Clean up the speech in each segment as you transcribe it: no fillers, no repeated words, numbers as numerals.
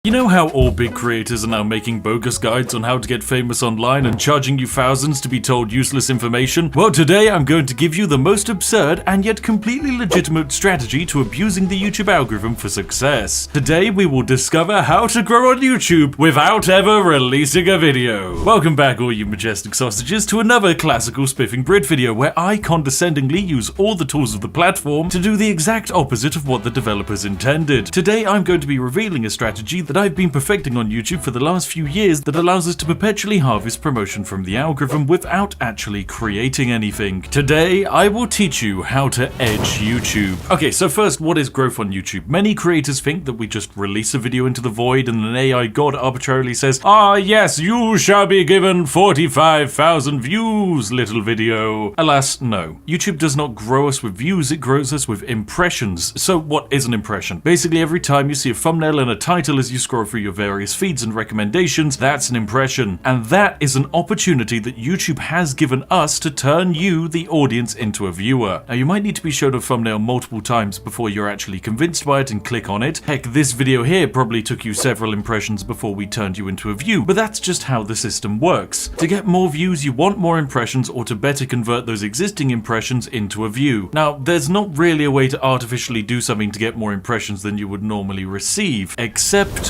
You know how all big creators are now making bogus guides on how to get famous online and charging you thousands to be told useless information? Well, today I'm going to give you the most absurd and yet completely legitimate strategy to abusing the YouTube algorithm for success. Today we will discover how to grow on YouTube without ever releasing a video. Welcome back, all you majestic sausages, to another classical spiffing Brit video where I condescendingly use all the tools of the platform to do the exact opposite of what the developers intended. Today I'm going to be revealing a strategy that I've been perfecting on YouTube for the last few years that allows us to perpetually harvest promotion from the algorithm without actually creating anything. Today, I will teach you how to edge YouTube. Okay, so first, what is growth on YouTube? Many creators think that we just release a video into the void and an AI god arbitrarily says, "Ah yes, you shall be given 45,000 views, little video." Alas, no. YouTube does not grow us with views, it grows us with impressions. So what is an impression? Basically, every time you see a thumbnail and a title as you scroll through your various feeds and recommendations, that's an impression. And that is an opportunity that YouTube has given us to turn you, the audience, into a viewer. Now, you might need to be shown a thumbnail multiple times before you're actually convinced by it and click on it. Heck, this video here probably took you several impressions before we turned you into a view, but that's just how the system works. To get more views, you want more impressions, or to better convert those existing impressions into a view. Now, there's not really a way to artificially do something to get more impressions than you would normally receive, except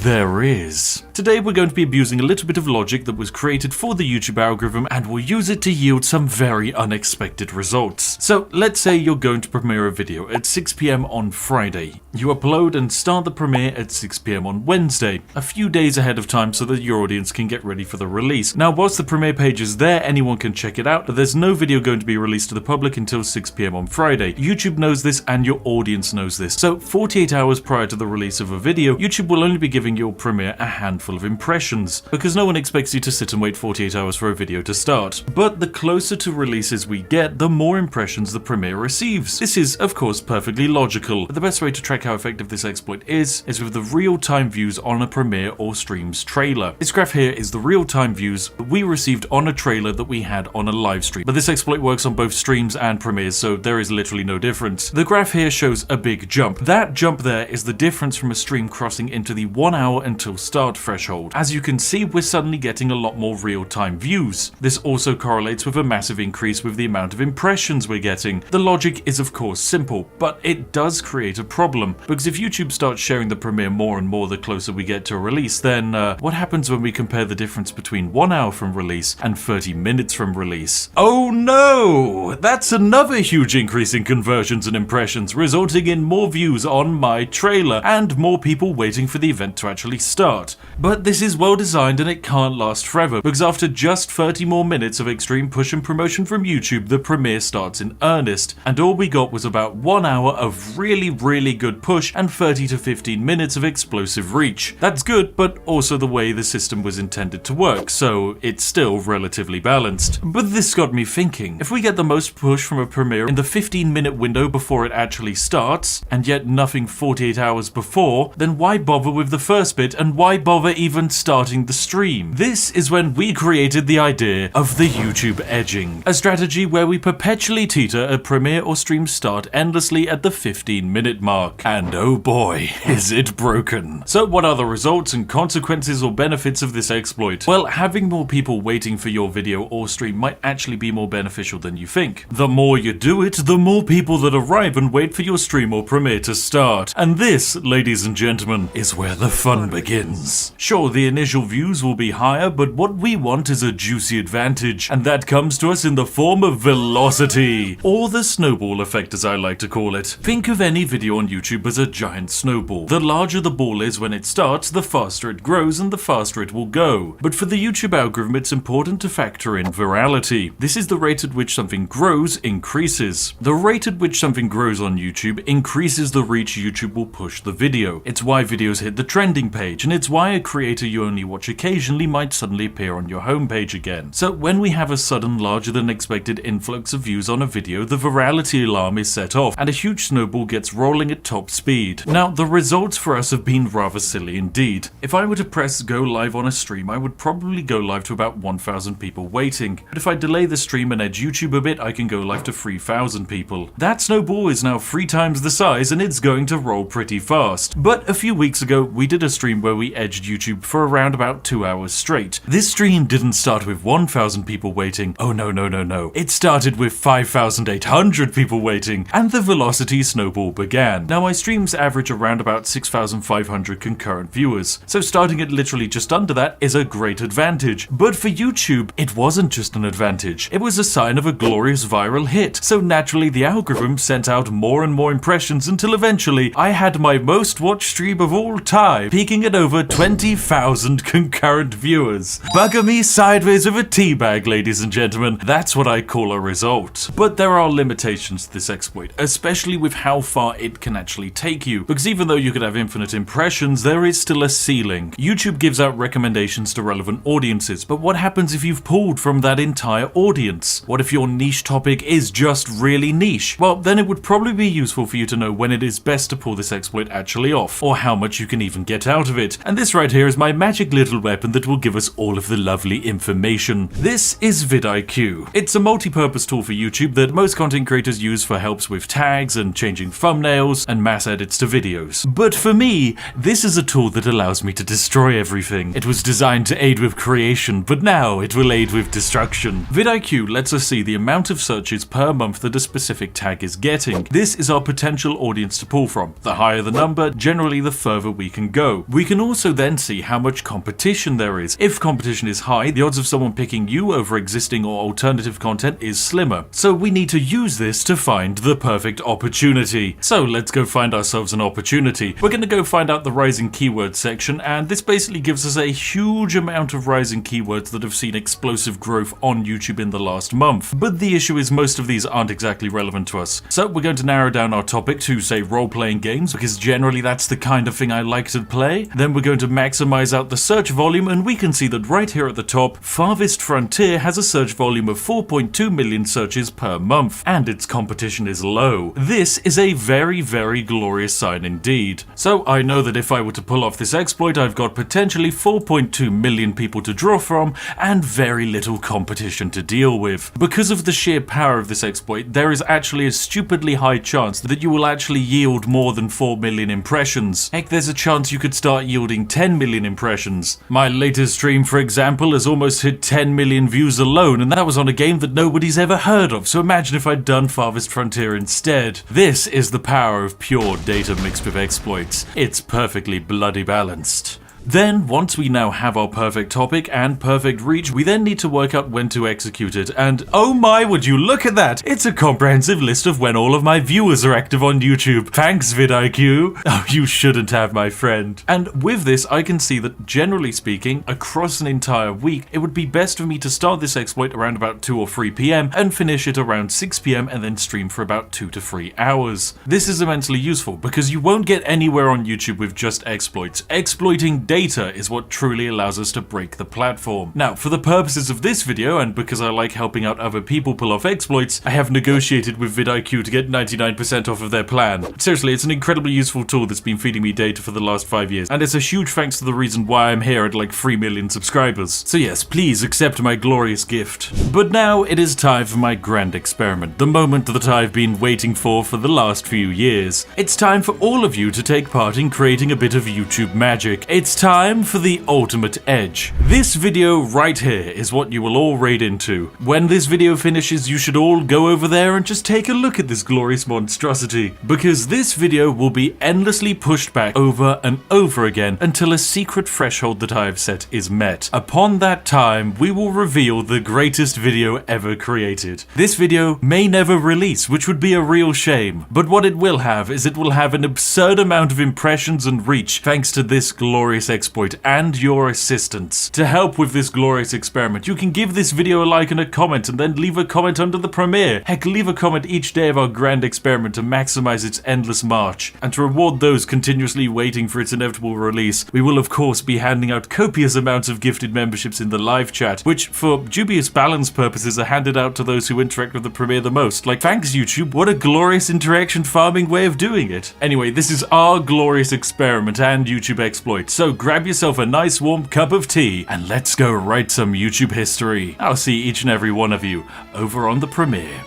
there is. Today we're going to be abusing a little bit of logic that was created for the YouTube algorithm, and we'll use it to yield some very unexpected results. So let's say you're going to premiere a video at 6 PM on Friday. You upload and start the premiere at 6 PM on Wednesday, a few days ahead of time so that your audience can get ready for the release. Now, whilst the premiere page is there, anyone can check it out, but there's no video going to be released to the public until 6 PM on Friday. YouTube knows this and your audience knows this. So 48 hours prior to the release of a video, YouTube will only be giving your premiere a handful of impressions, because no one expects you to sit and wait 48 hours for a video to start. But the closer to releases we get, the more impressions the premiere receives. This is, of course, perfectly logical, but the best way to track how effective this exploit is with the real-time views on a premiere or stream's trailer. This graph here is the real-time views that we received on a trailer that we had on a live stream, but this exploit works on both streams and premieres, so there is literally no difference. The graph here shows a big jump. That jump there is the difference from a stream crossing into the 1 hour until start threshold. As you can see, we're suddenly getting a lot more real-time views. This also correlates with a massive increase with the amount of impressions we're getting. The logic is of course simple, but it does create a problem, because if YouTube starts sharing the premiere more and more the closer we get to a release, then what happens when we compare the difference between 1 hour from release and 30 minutes from release? Oh no! That's another huge increase in conversions and impressions, resulting in more views on my trailer and more people waiting for the event to actually start. But this is well designed and it can't last forever, because after just 30 more minutes of extreme push and promotion from YouTube, the premiere starts in earnest, and all we got was about 1 hour of really good push and 30 to 15 minutes of explosive reach. That's good, but also the way the system was intended to work, so it's still relatively balanced. But this got me thinking, if we get the most push from a premiere in the 15-minute window before it actually starts, and yet nothing 48 hours before, then why bother with the first bit, and why bother even starting the stream? This is when we created the idea of the YouTube edging, a strategy where we perpetually teeter a premiere or stream start endlessly at the 15-minute mark. And oh boy, is it broken. So what are the results and consequences or benefits of this exploit? Well, having more people waiting for your video or stream might actually be more beneficial than you think. The more you do it, the more people that arrive and wait for your stream or premiere to start. And this, ladies and gentlemen, is where the fun begins. Sure, the initial views will be higher, but what we want is a juicy advantage, and that comes to us in the form of velocity, or the snowball effect as I like to call it. Think of any video on YouTube as a giant snowball. The larger the ball is when it starts, the faster it grows and the faster it will go. But for the YouTube algorithm, it's important to factor in virality. This is the rate at which something grows increases. The rate at which something grows on YouTube increases the reach YouTube will push the video. It's why videos hit the trending page, and it's why a creator you only watch occasionally might suddenly appear on your homepage again. So when we have a sudden larger than expected influx of views on a video, the virality alarm is set off and a huge snowball gets rolling at top speed. Now, the results for us have been rather silly indeed. If I were to press go live on a stream, I would probably go live to about 1,000 people waiting. But if I delay the stream and edge YouTube a bit, I can go live to 3,000 people. That snowball is now 3 times the size and it's going to roll pretty fast. But a few weeks ago, we did a another stream where we edged YouTube for around about 2 hours straight. This stream didn't start with 1,000 people waiting. Oh no. It started with 5,800 people waiting, and the velocity snowball began. Now my streams average around about 6,500 concurrent viewers, so starting at literally just under that is a great advantage. But for YouTube, it wasn't just an advantage. It was a sign of a glorious viral hit. So naturally the algorithm sent out more and more impressions until eventually I had my most watched stream of all time, peaking at over 20,000 concurrent viewers. Bugger me sideways with a teabag, ladies and gentlemen. That's what I call a result. But there are limitations to this exploit, especially with how far it can actually take you, because even though you could have infinite impressions, there is still a ceiling. YouTube gives out recommendations to relevant audiences, but what happens if you've pulled from that entire audience? What if your niche topic is just really niche? Well, then it would probably be useful for you to know when it is best to pull this exploit actually off, or how much you can even get out of it. And this right here is my magic little weapon that will give us all of the lovely information. This is vidIQ. It's a multi-purpose tool for YouTube that most content creators use for helps with tags and changing thumbnails and mass edits to videos. But for me, this is a tool that allows me to destroy everything. It was designed to aid with creation, but now it will aid with destruction. vidIQ lets us see the amount of searches per month that a specific tag is getting. This is our potential audience to pull from. The higher the number, generally the further we can go. We can also then see how much competition there is. If competition is high, the odds of someone picking you over existing or alternative content is slimmer. So we need to use this to find the perfect opportunity. So let's go find ourselves an opportunity. We're going to go find out the rising keywords section, and this basically gives us a huge amount of rising keywords that have seen explosive growth on YouTube in the last month. But the issue is most of these aren't exactly relevant to us. So we're going to narrow down our topic to, say, role-playing games, because generally that's the kind of thing I like to play. Then we're going to maximize out the search volume, and we can see that right here at the top, Farthest Frontier has a search volume of 4.2 million searches per month, and its competition is low. This is a very, very glorious sign indeed. So I know that if I were to pull off this exploit, I've got potentially 4.2 million people to draw from, and very little competition to deal with. Because of the sheer power of this exploit, there is actually a stupidly high chance that you will actually yield more than 4 million impressions. Heck, there's a chance you could start yielding 10 million impressions. My latest stream, for example, has almost hit 10 million views alone, and that was on a game that nobody's ever heard of, so imagine if I'd done Farthest Frontier instead. This is the power of pure data mixed with exploits. It's perfectly bloody balanced. Then, once we now have our perfect topic and perfect reach, we then need to work out when to execute it, and oh my, would you look at that! It's a comprehensive list of when all of my viewers are active on YouTube. Thanks, vidIQ! Oh, you shouldn't have, my friend. And with this, I can see that, generally speaking, across an entire week, it would be best for me to start this exploit around about 2 or 3 PM and finish it around 6 PM and then stream for about 2 to 3 hours. This is immensely useful because you won't get anywhere on YouTube with just exploits. Exploiting data is what truly allows us to break the platform. Now, for the purposes of this video, and because I like helping out other people pull off exploits, I have negotiated with vidIQ to get 99% off of their plan. Seriously, it's an incredibly useful tool that's been feeding me data for the last 5 years, and it's a huge thanks to the reason why I'm here at like 3 million subscribers. So yes, please accept my glorious gift. But now it is time for my grand experiment, the moment that I've been waiting for the last few years. It's time for all of you to take part in creating a bit of YouTube magic. It's time for the ultimate edge. This video right here is what you will all raid into. When this video finishes, you should all go over there and just take a look at this glorious monstrosity, because this video will be endlessly pushed back over and over again until a secret threshold that I have set is met. Upon that time, we will reveal the greatest video ever created. This video may never release, which would be a real shame, but what it will have is it will have an absurd amount of impressions and reach thanks to this glorious exploit and your assistance. To help with this glorious experiment, you can give this video a like and a comment, and then leave a comment under the premiere. Heck, leave a comment each day of our grand experiment to maximize its endless march. And to reward those continuously waiting for its inevitable release, we will of course be handing out copious amounts of gifted memberships in the live chat, which for dubious balance purposes are handed out to those who interact with the premiere the most. Like, thanks YouTube, what a glorious interaction farming way of doing it. Anyway, this is our glorious experiment and YouTube exploit, so grab yourself a nice warm cup of tea and let's go write some YouTube history. I'll see each and every one of you over on the premiere.